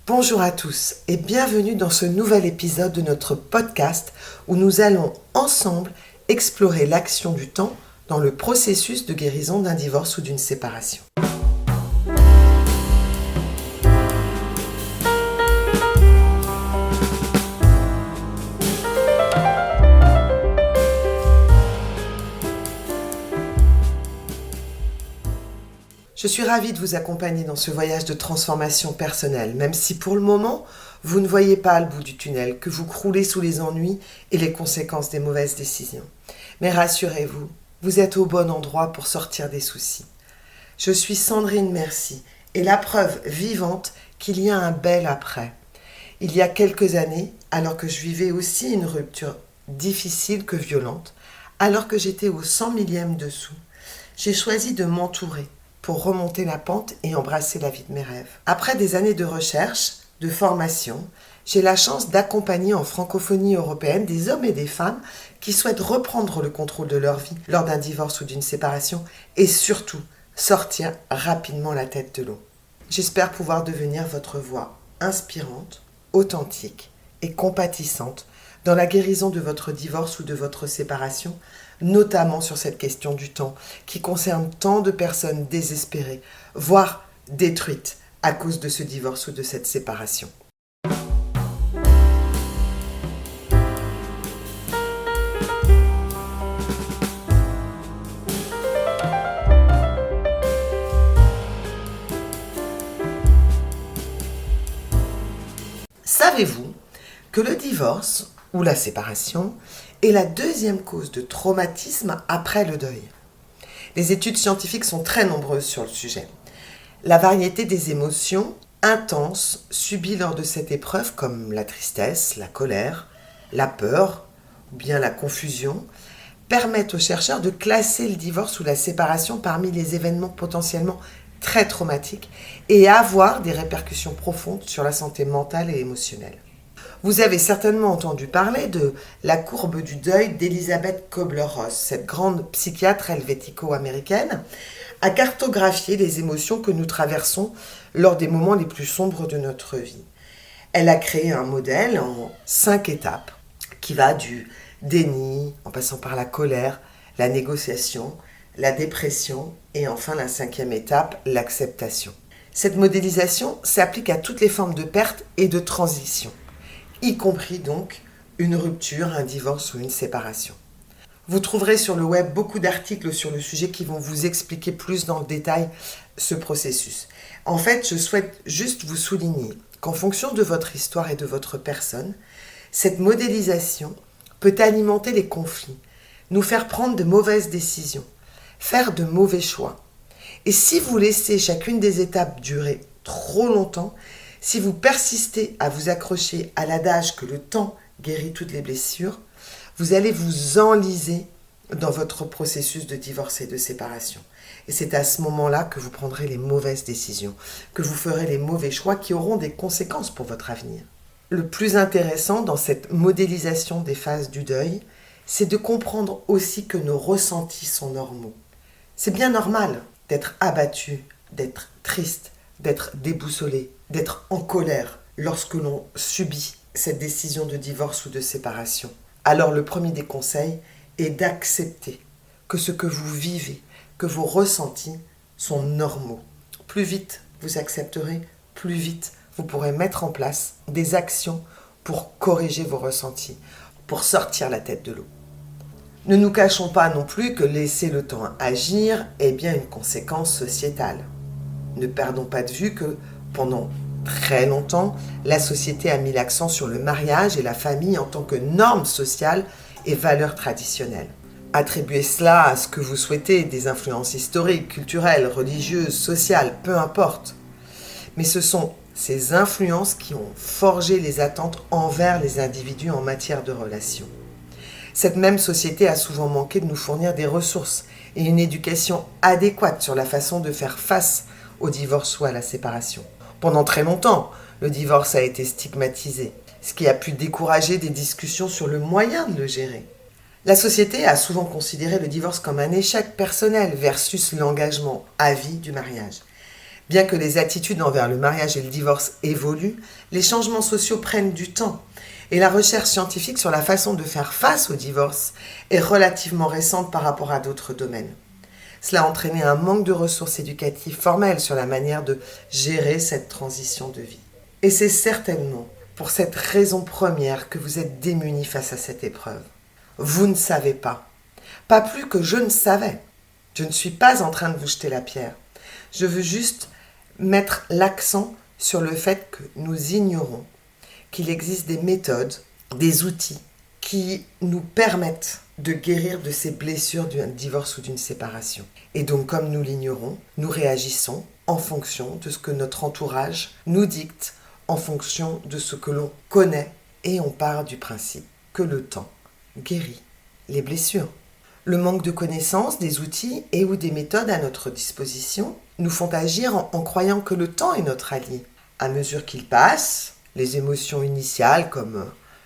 Bonjour à tous et bienvenue dans ce nouvel épisode de notre podcast où nous allons ensemble explorer l'action du temps dans le processus de guérison d'un divorce ou d'une séparation. Je suis ravie de vous accompagner dans ce voyage de transformation personnelle, même si pour le moment, vous ne voyez pas le bout du tunnel, que vous croulez sous les ennuis et les conséquences des mauvaises décisions. Mais rassurez-vous, vous êtes au bon endroit pour sortir des soucis. Je suis Sandrine Merci et la preuve vivante qu'il y a un bel après. Il y a quelques années, alors que je vivais aussi une rupture difficile que violente, alors que j'étais au 100 millième dessous, j'ai choisi de m'entourer pour remonter la pente et embrasser la vie de mes rêves. Après des années de recherche, de formation, j'ai la chance d'accompagner en francophonie européenne des hommes et des femmes qui souhaitent reprendre le contrôle de leur vie lors d'un divorce ou d'une séparation et surtout sortir rapidement la tête de l'eau. J'espère pouvoir devenir votre voix inspirante, authentique et compatissante dans la guérison de votre divorce ou de votre séparation, notamment sur cette question du temps qui concerne tant de personnes désespérées, voire détruites à cause de ce divorce ou de cette séparation. Savez-vous que le divorce ou la séparation est la deuxième cause de traumatisme après le deuil? Les études scientifiques sont très nombreuses sur le sujet. La variété des émotions intenses subies lors de cette épreuve, comme la tristesse, la colère, la peur ou bien la confusion, permettent aux chercheurs de classer le divorce ou la séparation parmi les événements potentiellement très traumatiques et avoir des répercussions profondes sur la santé mentale et émotionnelle. Vous avez certainement entendu parler de la courbe du deuil d'Elizabeth Kubler-Ross. Cette grande psychiatre helvético-américaine a cartographié les émotions que nous traversons lors des moments les plus sombres de notre vie. Elle a créé un modèle en 5 étapes qui va du déni, en passant par la colère, la négociation, la dépression et enfin la 5e étape, l'acceptation. Cette modélisation s'applique à toutes les formes de perte et de transition, y compris donc une rupture, un divorce ou une séparation. Vous trouverez sur le web beaucoup d'articles sur le sujet qui vont vous expliquer plus dans le détail ce processus. En fait, je souhaite juste vous souligner qu'en fonction de votre histoire et de votre personne, cette modélisation peut alimenter les conflits, nous faire prendre de mauvaises décisions, faire de mauvais choix. Et si vous laissez chacune des étapes durer trop longtemps, si vous persistez à vous accrocher à l'adage que le temps guérit toutes les blessures, vous allez vous enliser dans votre processus de divorce et de séparation. Et c'est à ce moment-là que vous prendrez les mauvaises décisions, que vous ferez les mauvais choix qui auront des conséquences pour votre avenir. Le plus intéressant dans cette modélisation des phases du deuil, c'est de comprendre aussi que nos ressentis sont normaux. C'est bien normal d'être abattu, d'être triste, d'être déboussolé, d'être en colère lorsque l'on subit cette décision de divorce ou de séparation. Alors le premier des conseils est d'accepter que ce que vous vivez, que vos ressentis sont normaux. Plus vite vous accepterez, plus vite vous pourrez mettre en place des actions pour corriger vos ressentis, pour sortir la tête de l'eau. Ne nous cachons pas non plus que laisser le temps agir est bien une conséquence sociétale. Ne perdons pas de vue que pendant très longtemps, la société a mis l'accent sur le mariage et la famille en tant que norme sociale et valeur traditionnelle. Attribuez cela à ce que vous souhaitez, des influences historiques, culturelles, religieuses, sociales, peu importe. Mais ce sont ces influences qui ont forgé les attentes envers les individus en matière de relations. Cette même société a souvent manqué de nous fournir des ressources et une éducation adéquate sur la façon de faire face au divorce ou à la séparation. Pendant très longtemps, le divorce a été stigmatisé, ce qui a pu décourager des discussions sur le moyen de le gérer. La société a souvent considéré le divorce comme un échec personnel versus l'engagement à vie du mariage. Bien que les attitudes envers le mariage et le divorce évoluent, les changements sociaux prennent du temps. Et la recherche scientifique sur la façon de faire face au divorce est relativement récente par rapport à d'autres domaines. Cela a entraîné un manque de ressources éducatives formelles sur la manière de gérer cette transition de vie. Et c'est certainement pour cette raison première que vous êtes démunis face à cette épreuve. Vous ne savez pas. Pas plus que je ne savais. Je ne suis pas en train de vous jeter la pierre. Je veux juste mettre l'accent sur le fait que nous ignorons qu'il existe des méthodes, des outils qui nous permettent de guérir de ces blessures d'un divorce ou d'une séparation. Et donc, comme nous l'ignorons, nous réagissons en fonction de ce que notre entourage nous dicte, en fonction de ce que l'on connaît, et on part du principe que le temps guérit les blessures. Le manque de connaissances, des outils et ou des méthodes à notre disposition nous font agir en croyant que le temps est notre allié. À mesure qu'il passe, les émotions initiales comme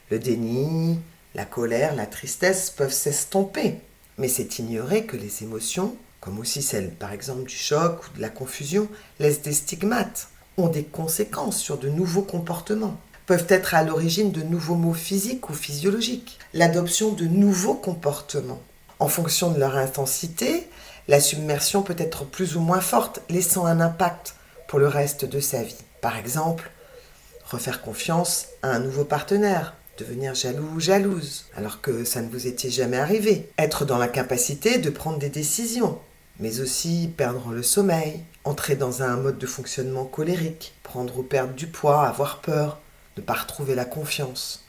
le déni, la colère, la tristesse peuvent s'estomper. Mais c'est ignorer que les émotions, comme aussi celles par exemple du choc ou de la confusion, laissent des stigmates, ont des conséquences sur de nouveaux comportements, peuvent être à l'origine de nouveaux maux physiques ou physiologiques, l'adoption de nouveaux comportements. En fonction de leur intensité, la submersion peut être plus ou moins forte, laissant un impact pour le reste de sa vie. Par exemple, refaire confiance à un nouveau partenaire, devenir jaloux ou jalouse, alors que ça ne vous était jamais arrivé. Être dans l'incapacité de prendre des décisions, mais aussi perdre le sommeil, entrer dans un mode de fonctionnement colérique, prendre ou perdre du poids, avoir peur, ne pas retrouver la confiance.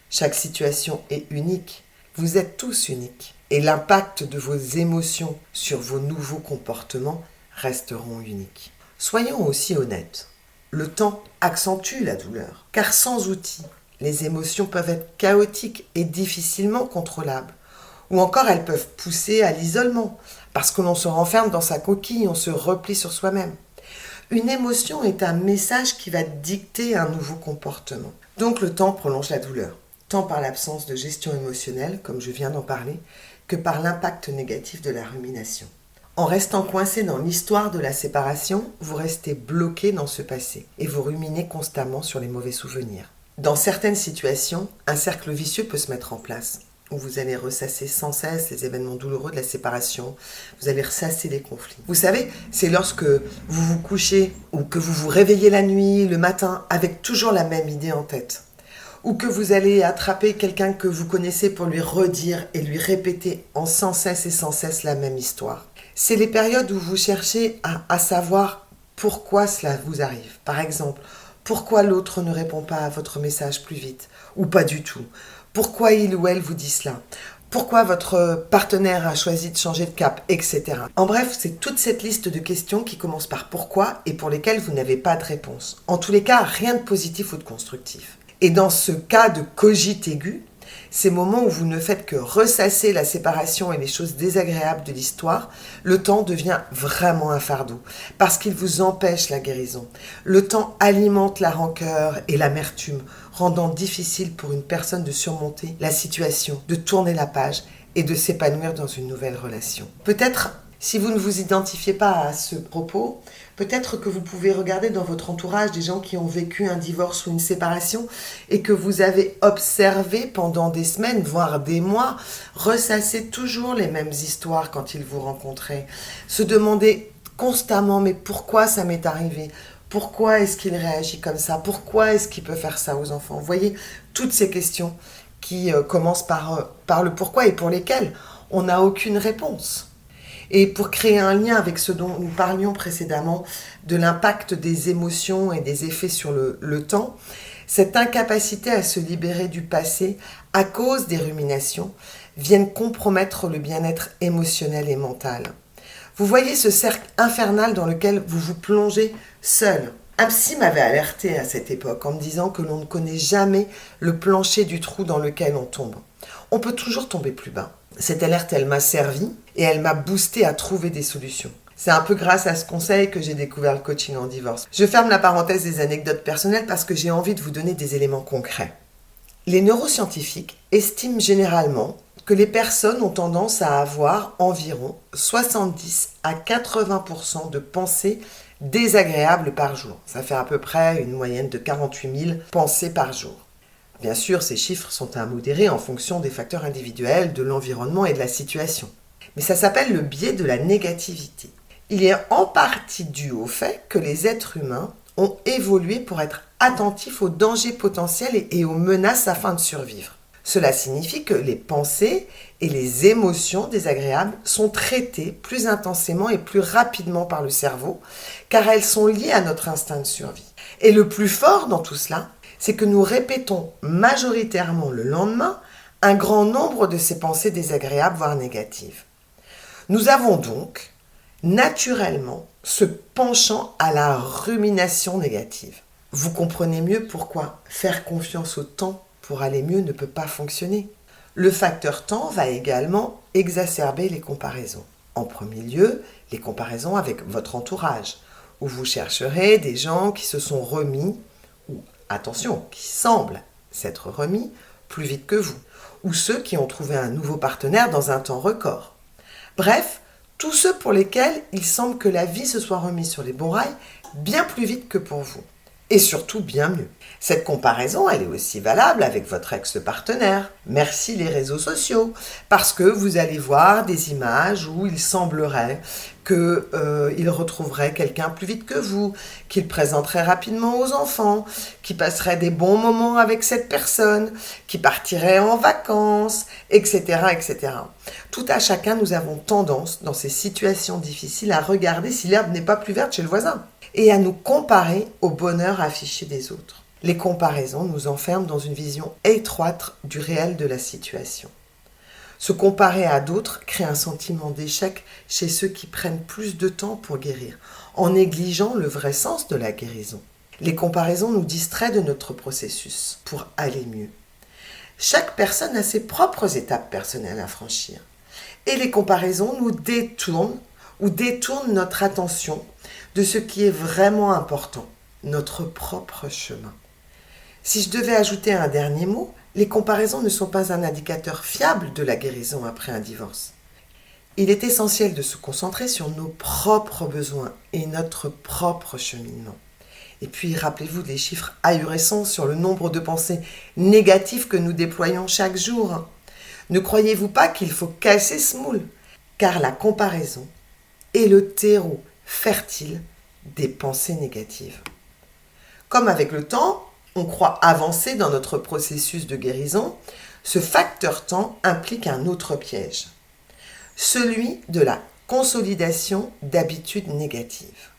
Chaque situation est unique. Vous êtes tous uniques. Et l'impact de vos émotions sur vos nouveaux comportements resteront uniques. Soyons aussi honnêtes. Le temps accentue la douleur, car sans outils, les émotions peuvent être chaotiques et difficilement contrôlables. Ou encore elles peuvent pousser à l'isolement, parce que l'on se renferme dans sa coquille, on se replie sur soi-même. Une émotion est un message qui va dicter un nouveau comportement. Donc le temps prolonge la douleur, tant par l'absence de gestion émotionnelle, comme je viens d'en parler, que par l'impact négatif de la rumination. En restant coincé dans l'histoire de la séparation, vous restez bloqué dans ce passé et vous ruminez constamment sur les mauvais souvenirs. Dans certaines situations, un cercle vicieux peut se mettre en place, où vous allez ressasser sans cesse les événements douloureux de la séparation, vous allez ressasser les conflits. Vous savez, c'est lorsque vous vous couchez ou que vous vous réveillez la nuit, le matin, avec toujours la même idée en tête. Ou que vous allez attraper quelqu'un que vous connaissez pour lui redire et lui répéter sans cesse la même histoire. C'est les périodes où vous cherchez à savoir pourquoi cela vous arrive. Par exemple, pourquoi l'autre ne répond pas à votre message plus vite ou pas du tout. Pourquoi il ou elle vous dit cela. Pourquoi votre partenaire a choisi de changer de cap, etc. En bref, c'est toute cette liste de questions qui commence par pourquoi et pour lesquelles vous n'avez pas de réponse. En tous les cas, rien de positif ou de constructif. Et dans ce cas de cogite aigu, ces moments où vous ne faites que ressasser la séparation et les choses désagréables de l'histoire, le temps devient vraiment un fardeau, parce qu'il vous empêche la guérison. Le temps alimente la rancœur et l'amertume, rendant difficile pour une personne de surmonter la situation, de tourner la page et de s'épanouir dans une nouvelle relation. Peut-être, si vous ne vous identifiez pas à ce propos, peut-être que vous pouvez regarder dans votre entourage des gens qui ont vécu un divorce ou une séparation et que vous avez observé pendant des semaines, voire des mois, ressasser toujours les mêmes histoires quand ils vous rencontraient. Se demander constamment, mais pourquoi ça m'est arrivé ? Pourquoi est-ce qu'il réagit comme ça ? Pourquoi est-ce qu'il peut faire ça aux enfants ? Vous voyez, toutes ces questions qui commencent par le pourquoi et pour lesquelles on n'a aucune réponse. Et pour créer un lien avec ce dont nous parlions précédemment, de l'impact des émotions et des effets sur le temps, cette incapacité à se libérer du passé à cause des ruminations viennent compromettre le bien-être émotionnel et mental. Vous voyez ce cercle infernal dans lequel vous vous plongez seul. Un psy m'avait alerté à cette époque en me disant que l'on ne connaît jamais le plancher du trou dans lequel on tombe. On peut toujours tomber plus bas. Cette alerte, elle m'a servi et elle m'a boosté à trouver des solutions. C'est un peu grâce à ce conseil que j'ai découvert le coaching en divorce. Je ferme la parenthèse des anecdotes personnelles parce que j'ai envie de vous donner des éléments concrets. Les neuroscientifiques estiment généralement que les personnes ont tendance à avoir environ 70 à 80% de pensées désagréables par jour. Ça fait à peu près une moyenne de 48 000 pensées par jour. Bien sûr, ces chiffres sont à modérer en fonction des facteurs individuels, de l'environnement et de la situation. Mais ça s'appelle le biais de la négativité. Il est en partie dû au fait que les êtres humains ont évolué pour être attentifs aux dangers potentiels et aux menaces afin de survivre. Cela signifie que les pensées et les émotions désagréables sont traitées plus intensément et plus rapidement par le cerveau, car elles sont liées à notre instinct de survie. Et le plus fort dans tout cela, c'est que nous répétons majoritairement le lendemain un grand nombre de ces pensées désagréables, voire négatives. Nous avons donc naturellement ce penchant à la rumination négative. Vous comprenez mieux pourquoi faire confiance au temps pour aller mieux ne peut pas fonctionner. Le facteur temps va également exacerber les comparaisons. En premier lieu, les comparaisons avec votre entourage, où vous chercherez des gens qui se sont remis, ou attention, qui semblent s'être remis plus vite que vous, ou ceux qui ont trouvé un nouveau partenaire dans un temps record. Bref, tous ceux pour lesquels il semble que la vie se soit remise sur les bons rails bien plus vite que pour vous. Et surtout bien mieux. Cette comparaison, elle est aussi valable avec votre ex-partenaire. Merci les réseaux sociaux, parce que vous allez voir des images où il semblerait qu'il retrouverait quelqu'un plus vite que vous, qu'il présenterait rapidement aux enfants, qu'il passerait des bons moments avec cette personne, qu'il partirait en vacances, etc., etc. Tout à chacun, nous avons tendance, dans ces situations difficiles, à regarder si l'herbe n'est pas plus verte chez le voisin et à nous comparer au bonheur affiché des autres. Les comparaisons nous enferment dans une vision étroite du réel de la situation. Se comparer à d'autres crée un sentiment d'échec chez ceux qui prennent plus de temps pour guérir, en négligeant le vrai sens de la guérison. Les comparaisons nous distraient de notre processus pour aller mieux. Chaque personne a ses propres étapes personnelles à franchir. Et les comparaisons nous détournent notre attention de ce qui est vraiment important, notre propre chemin. Si je devais ajouter un dernier mot, les comparaisons ne sont pas un indicateur fiable de la guérison après un divorce. Il est essentiel de se concentrer sur nos propres besoins et notre propre cheminement. Et puis, rappelez-vous des chiffres ahurissants sur le nombre de pensées négatives que nous déployons chaque jour. Ne croyez-vous pas qu'il faut casser ce moule, car la comparaison est le terreau fertile des pensées négatives. Comme avec le temps, on croit avancer dans notre processus de guérison, ce facteur temps implique un autre piège, celui de la consolidation d'habitudes négatives.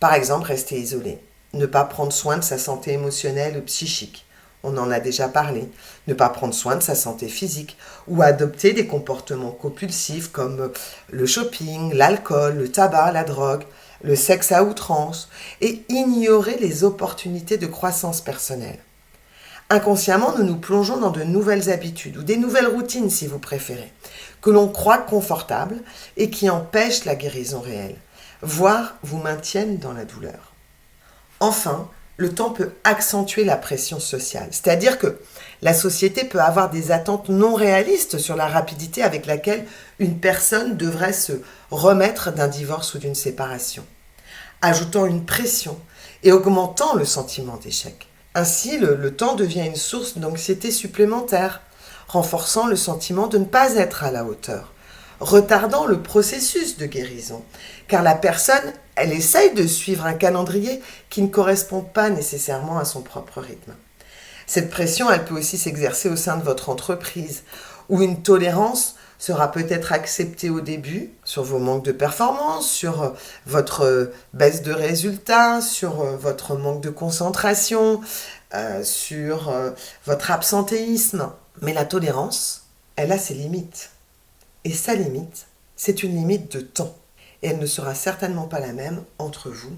Par exemple, rester isolé, ne pas prendre soin de sa santé émotionnelle ou psychique, on en a déjà parlé, ne pas prendre soin de sa santé physique ou adopter des comportements compulsifs comme le shopping, l'alcool, le tabac, la drogue, le sexe à outrance et ignorer les opportunités de croissance personnelle. Inconsciemment, nous nous plongeons dans de nouvelles habitudes ou des nouvelles routines si vous préférez, que l'on croit confortables et qui empêchent la guérison réelle, voire vous maintiennent dans la douleur. Enfin, le temps peut accentuer la pression sociale, c'est-à-dire que la société peut avoir des attentes non réalistes sur la rapidité avec laquelle une personne devrait se remettre d'un divorce ou d'une séparation, ajoutant une pression et augmentant le sentiment d'échec. Ainsi, le temps devient une source d'anxiété supplémentaire, renforçant le sentiment de ne pas être à la hauteur, retardant le processus de guérison, car la personne, elle essaye de suivre un calendrier qui ne correspond pas nécessairement à son propre rythme. Cette pression, elle peut aussi s'exercer au sein de votre entreprise, où une tolérance sera peut-être acceptée au début sur vos manques de performance, sur votre baisse de résultats, sur votre manque de concentration, sur votre absentéisme. Mais la tolérance, elle a ses limites. Et sa limite, c'est une limite de temps. Et elle ne sera certainement pas la même entre vous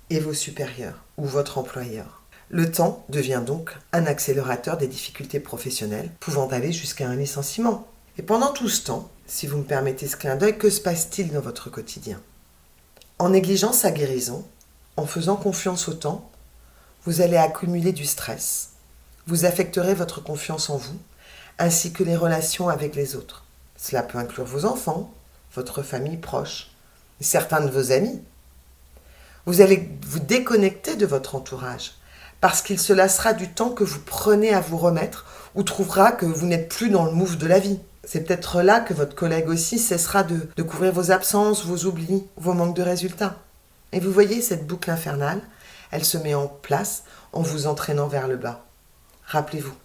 et vos supérieurs ou votre employeur. Le temps devient donc un accélérateur des difficultés professionnelles, pouvant aller jusqu'à un licenciement. Et pendant tout ce temps, si vous me permettez ce clin d'œil, que se passe-t-il dans votre quotidien ? En négligeant sa guérison, en faisant confiance au temps, vous allez accumuler du stress. Vous affecterez votre confiance en vous, ainsi que les relations avec les autres. Cela peut inclure vos enfants, votre famille proche, et certains de vos amis. Vous allez vous déconnecter de votre entourage parce qu'il se lassera du temps que vous prenez à vous remettre ou trouvera que vous n'êtes plus dans le mouvement de la vie. C'est peut-être là que votre collègue aussi cessera de couvrir vos absences, vos oublis, vos manques de résultats. Et vous voyez cette boucle infernale, elle se met en place en vous entraînant vers le bas. Rappelez-vous,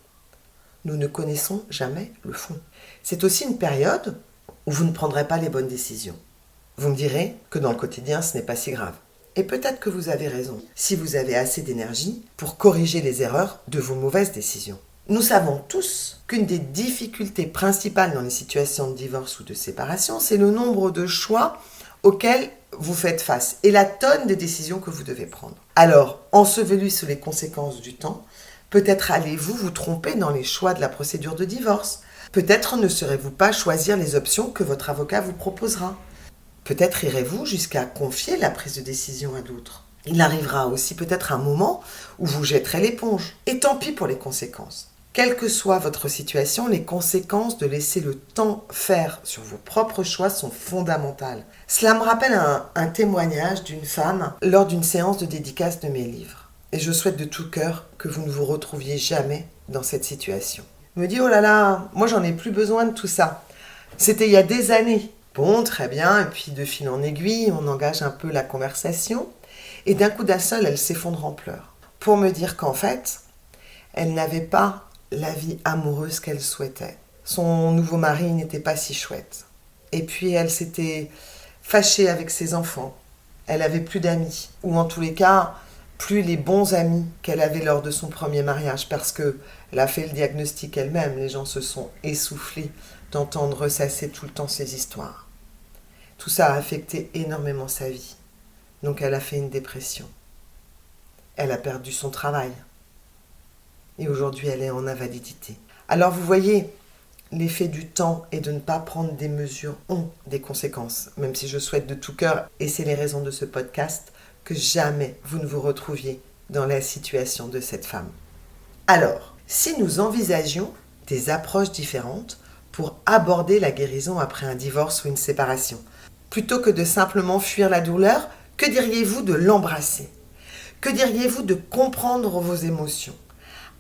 nous ne connaissons jamais le fond. C'est aussi une période où vous ne prendrez pas les bonnes décisions. Vous me direz que dans le quotidien, ce n'est pas si grave. Et peut-être que vous avez raison, si vous avez assez d'énergie pour corriger les erreurs de vos mauvaises décisions. Nous savons tous qu'une des difficultés principales dans les situations de divorce ou de séparation, c'est le nombre de choix auxquels vous faites face et la tonne de décisions que vous devez prendre. Alors, ensevelis sous les conséquences du temps, peut-être allez-vous vous tromper dans les choix de la procédure de divorce. Peut-être ne saurez-vous pas choisir les options que votre avocat vous proposera. Peut-être irez-vous jusqu'à confier la prise de décision à d'autres. Il arrivera aussi peut-être un moment où vous jetterez l'éponge. Et tant pis pour les conséquences. Quelle que soit votre situation, les conséquences de laisser le temps faire sur vos propres choix sont fondamentales. Cela me rappelle un témoignage d'une femme lors d'une séance de dédicace de mes livres. Et je souhaite de tout cœur que vous ne vous retrouviez jamais dans cette situation. Elle me dit, oh là là, moi j'en ai plus besoin de tout ça. C'était il y a des années. Bon, très bien, et puis de fil en aiguille, on engage un peu la conversation. Et d'un coup d'un seul, elle s'effondre en pleurs. Pour me dire qu'en fait, elle n'avait pas la vie amoureuse qu'elle souhaitait. Son nouveau mari n'était pas si chouette. Et puis elle s'était fâchée avec ses enfants. Elle avait plus d'amis. Ou en tous les cas, plus les bons amis qu'elle avait lors de son premier mariage. Parce qu'elle a fait le diagnostic elle-même. Les gens se sont essoufflés d'entendre ressasser tout le temps ces histoires. Tout ça a affecté énormément sa vie. Donc elle a fait une dépression. Elle a perdu son travail. Et aujourd'hui, elle est en invalidité. Alors vous voyez, l'effet du temps et de ne pas prendre des mesures ont des conséquences. Même si je souhaite de tout cœur, et c'est les raisons de ce podcast, que jamais vous ne vous retrouviez dans la situation de cette femme. Alors, si nous envisagions des approches différentes pour aborder la guérison après un divorce ou une séparation, plutôt que de simplement fuir la douleur, que diriez-vous de l'embrasser ? Que diriez-vous de comprendre vos émotions ?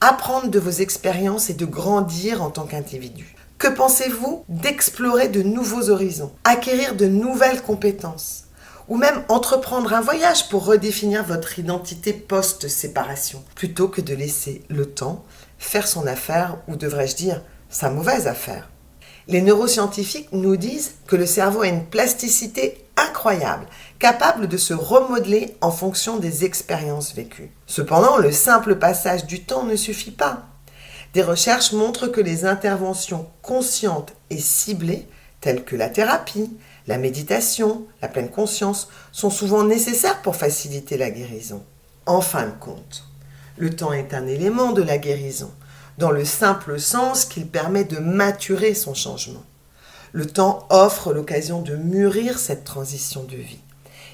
Apprendre de vos expériences et de grandir en tant qu'individu. Que pensez-vous d'explorer de nouveaux horizons, acquérir de nouvelles compétences, ou même entreprendre un voyage pour redéfinir votre identité post-séparation, plutôt que de laisser le temps faire son affaire, ou devrais-je dire, sa mauvaise affaire. Les neuroscientifiques nous disent que le cerveau a une plasticité incroyable, capable de se remodeler en fonction des expériences vécues. Cependant, le simple passage du temps ne suffit pas. Des recherches montrent que les interventions conscientes et ciblées, telles que la thérapie, la méditation, la pleine conscience, sont souvent nécessaires pour faciliter la guérison. En fin de compte, le temps est un élément de la guérison, dans le simple sens qu'il permet de maturer son changement. Le temps offre l'occasion de mûrir cette transition de vie.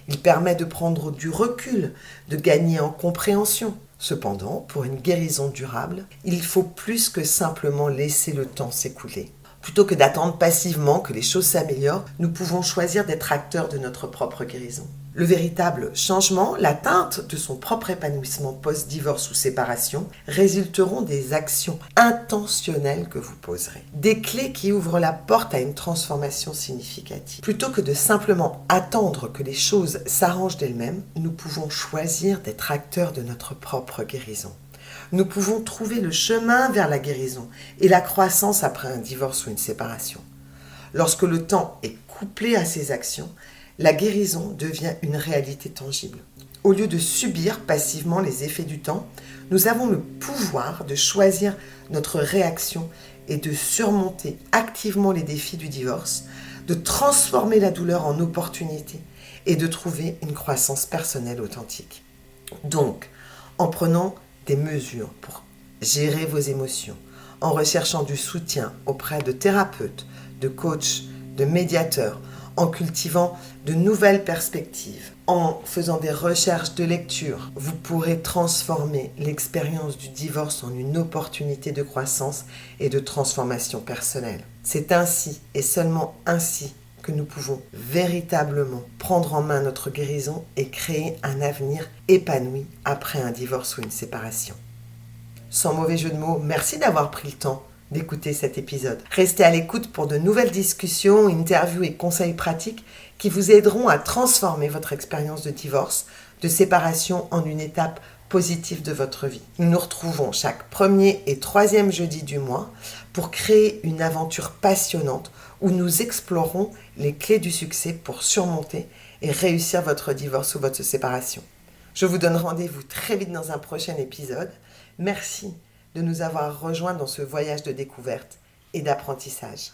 Il permet de prendre du recul, de gagner en compréhension. Cependant, pour une guérison durable, il faut plus que simplement laisser le temps s'écouler. Plutôt que d'attendre passivement que les choses s'améliorent, nous pouvons choisir d'être acteurs de notre propre guérison. Le véritable changement, l'atteinte de son propre épanouissement post-divorce ou séparation, résulteront des actions intentionnelles que vous poserez. Des clés qui ouvrent la porte à une transformation significative. Plutôt que de simplement attendre que les choses s'arrangent d'elles-mêmes, nous pouvons choisir d'être acteurs de notre propre guérison. Nous pouvons trouver le chemin vers la guérison et la croissance après un divorce ou une séparation. Lorsque le temps est couplé à ces actions, la guérison devient une réalité tangible. Au lieu de subir passivement les effets du temps, nous avons le pouvoir de choisir notre réaction et de surmonter activement les défis du divorce, de transformer la douleur en opportunité et de trouver une croissance personnelle authentique. Donc, en prenant des mesures pour gérer vos émotions, en recherchant du soutien auprès de thérapeutes, de coachs, de médiateurs, en cultivant de nouvelles perspectives, en faisant des recherches de lecture, vous pourrez transformer l'expérience du divorce en une opportunité de croissance et de transformation personnelle. C'est ainsi et seulement ainsi que nous pouvons véritablement prendre en main notre guérison et créer un avenir épanoui après un divorce ou une séparation. Sans mauvais jeu de mots, merci d'avoir pris le temps d'écouter cet épisode. Restez à l'écoute pour de nouvelles discussions, interviews et conseils pratiques qui vous aideront à transformer votre expérience de divorce, de séparation en une étape positive de votre vie. Nous nous retrouvons chaque premier et troisième jeudi du mois pour créer une aventure passionnante où nous explorons les clés du succès pour surmonter et réussir votre divorce ou votre séparation. Je vous donne rendez-vous très vite dans un prochain épisode. Merci de nous avoir rejoints dans ce voyage de découverte et d'apprentissage.